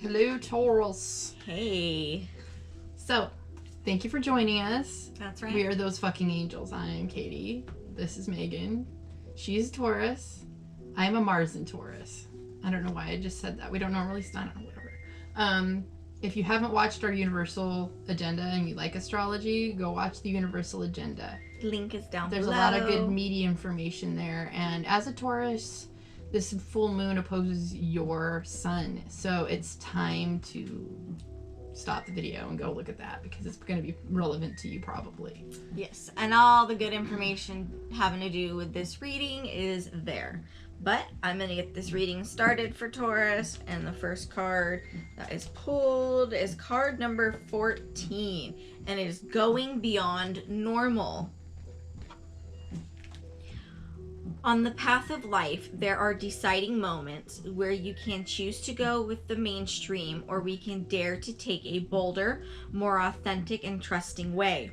Hello, Taurus. Hey. So, thank you for joining us. That's right. We are those fucking angels. I am Katie. This is Megan. She's Taurus. I am a Mars in Taurus. I don't know why I just said that. We don't normally stand on whatever. If you haven't watched our Universal Agenda and you like astrology, go watch the Universal Agenda. Link is down There's below. a lot of good meaty information there. And as a Taurus, this full moon opposes your sun. So it's time to stop the video and go look at that because it's going to be relevant to you probably. Yes, and all the good information having to do with this reading is there. But I'm going to get this reading started for Taurus, and the first card that is pulled is card number 14, and it is going beyond normal. On the path of life, there are deciding moments where you can choose to go with the mainstream, or we can dare to take a bolder, more authentic and trusting way,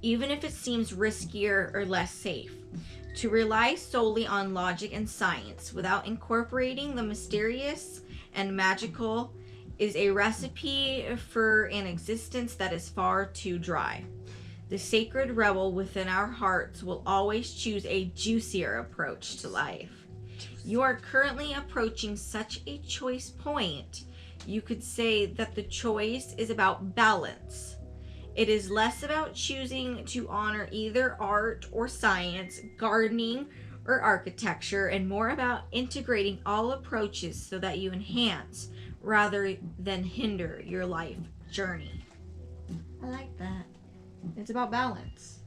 even if it seems riskier or less safe. To rely solely on logic and science without incorporating the mysterious and magical is a recipe for an existence that is far too dry. The sacred rebel within our hearts will always choose a juicier approach to life. You are currently approaching such a choice point. You could say that the choice is about balance. It is less about choosing to honor either art or science, gardening or architecture, and more about integrating all approaches so that you enhance rather than hinder your life journey. I like that. It's about balance.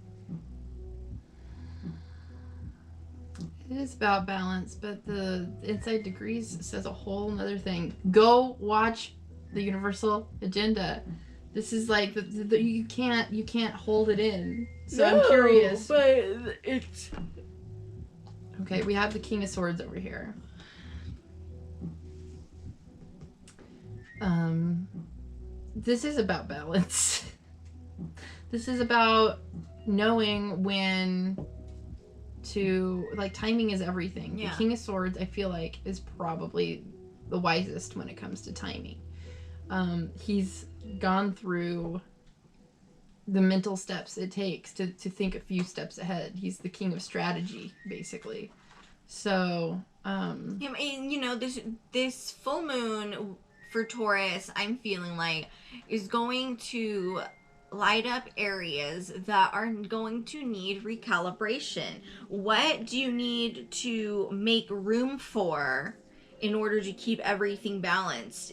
It is about balance, but the Inside Degrees says a whole nother thing. Go watch the Universal Agenda. This is like you can't hold it in. So no, I'm curious. But it's okay. We have the King of Swords over here. This is about balance. This is about knowing when to, like, timing is everything. Yeah. The King of Swords, I feel like, is probably the wisest when it comes to timing. He's gone through the mental steps it takes to think a few steps ahead. He's the king of strategy, basically. So, this full moon for Taurus, I'm feeling like, is going to light up areas that are going to need recalibration. What do you need to make room for in order to keep everything balanced?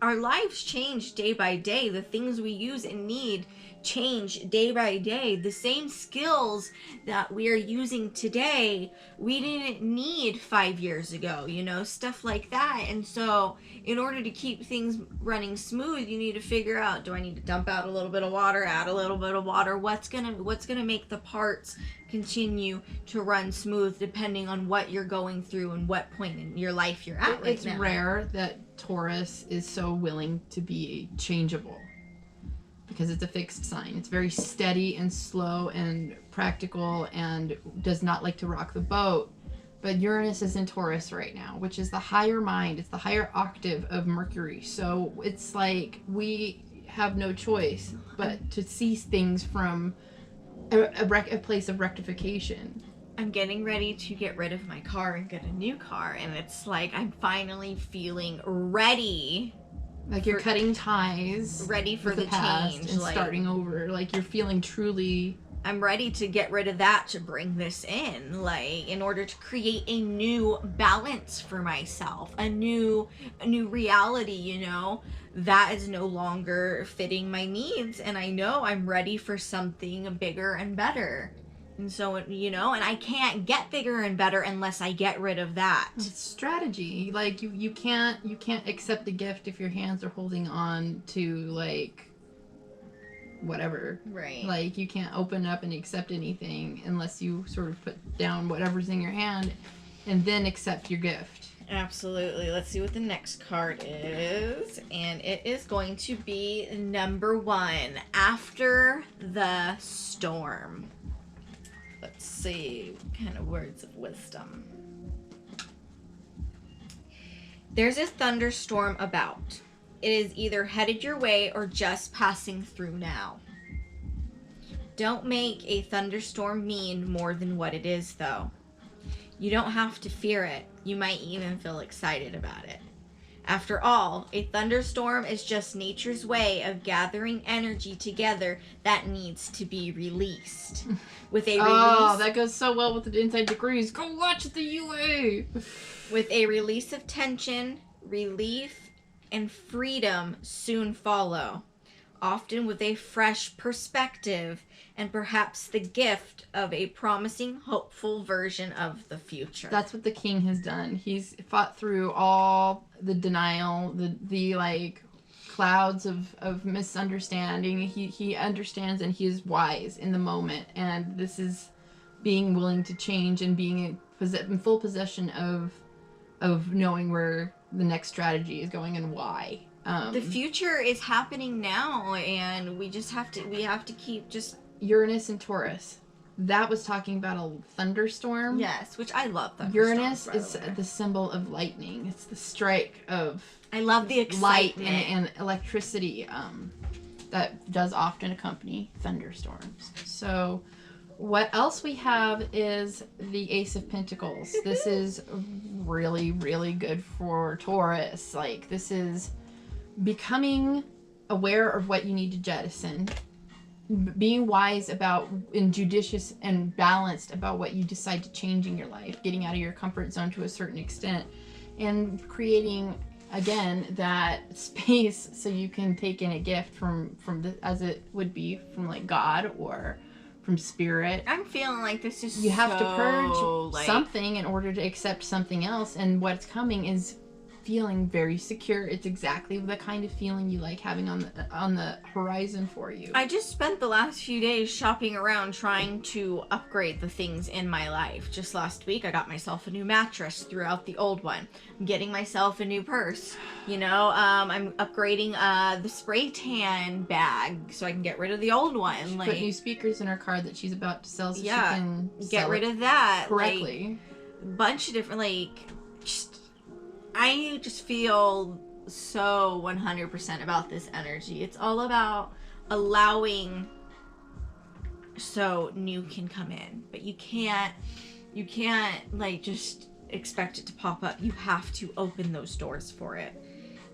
Our lives change day by day. The things we use and need change day by day. The same skills that we are using today, we didn't need 5 years ago, stuff like that. And so in order to keep things running smooth, you need to figure out, do I need to dump out a little bit of water, add a little bit of water? What's gonna make the parts continue to run smooth depending on what you're going through and what point in your life you're at right now. It's rare that Taurus is so willing to be changeable because it's a fixed sign. It's very steady and slow and practical and does not like to rock the boat. But Uranus is in Taurus right now, which is the higher mind. It's the higher octave of Mercury. So it's like we have no choice but to see things from a place of rectification. I'm getting ready to get rid of my car and get a new car, and it's like I'm finally feeling ready. Like you're cutting ties. Ready for the past change. And starting over. Like you're feeling truly... I'm ready to get rid of that to bring this in, like, in order to create a new balance for myself, a new reality, that is no longer fitting my needs, and I know I'm ready for something bigger and better. And so, and I can't get bigger and better unless I get rid of that. It's strategy. Like, you can't accept a gift if your hands are holding on to, like, whatever. Right. Like, you can't open up and accept anything unless you sort of put down whatever's in your hand and then accept your gift. Absolutely. Let's see what the next card is. And it is going to be number 1, After the Storm. Let's see, what kind of words of wisdom. There's a thunderstorm about. It is either headed your way or just passing through now. Don't make a thunderstorm mean more than what it is, though. You don't have to fear it. You might even feel excited about it. After all, a thunderstorm is just nature's way of gathering energy together that needs to be released. With a release, oh, that goes so well with the Inside Degrees. Go watch the UA! With a release of tension, relief, and freedom soon follow, often with a fresh perspective and perhaps the gift of a promising, hopeful version of the future. That's what the king has done. He's fought through all the denial, the like clouds of misunderstanding. He understands and he is wise in the moment. And this is being willing to change and being in full possession of knowing where the next strategy is going and why. The future is happening now, and we have to keep just... Uranus and Taurus. That was talking about a thunderstorm. Yes, which I love thunderstorms. Uranus is the symbol of lightning. It's the strike of... I love the excitement. Light and electricity that does often accompany thunderstorms. So what else we have is the Ace of Pentacles. This is really, really good for Taurus. Like, this is becoming aware of what you need to jettison, being wise about and judicious and balanced about what you decide to change in your life, getting out of your comfort zone to a certain extent, and creating again that space so you can take in a gift from the, as it would be from like God or from spirit. I'm feeling like this is you have to purge something in order to accept something else, and what's coming is feeling very secure. It's exactly the kind of feeling you like having on the horizon for you. I just spent the last few days shopping around trying to upgrade the things in my life. Just last week I got myself a new mattress, threw out the old one. I'm getting myself a new purse. You know, I'm upgrading the spray tan bag so I can get rid of the old one. She like put new speakers in her car that she's about to sell so yeah, she can get rid of that correctly. Like, bunch of different I just feel so 100% about this energy. It's all about allowing so new can come in, but you can't like just expect it to pop up. You have to open those doors for it.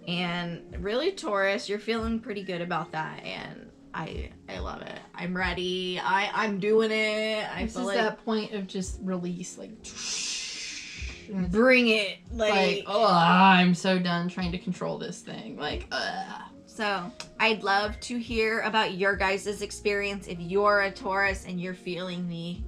And really, Taurus, you're feeling pretty good about that, and I love it. I'm ready. I'm doing it. This is that point of just release, like bring it, like oh, I'm so done trying to control this thing, like So I'd love to hear about your guys' experience. If you're a Taurus and you're feeling the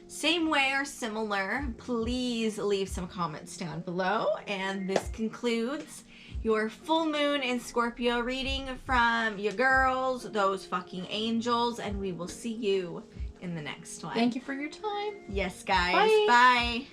same way or similar, please leave some comments down below. And this concludes your full moon in Scorpio reading from your girls, those fucking angels, and we will see you in the next one. Thank you for your time. Yes, guys. Bye. Bye.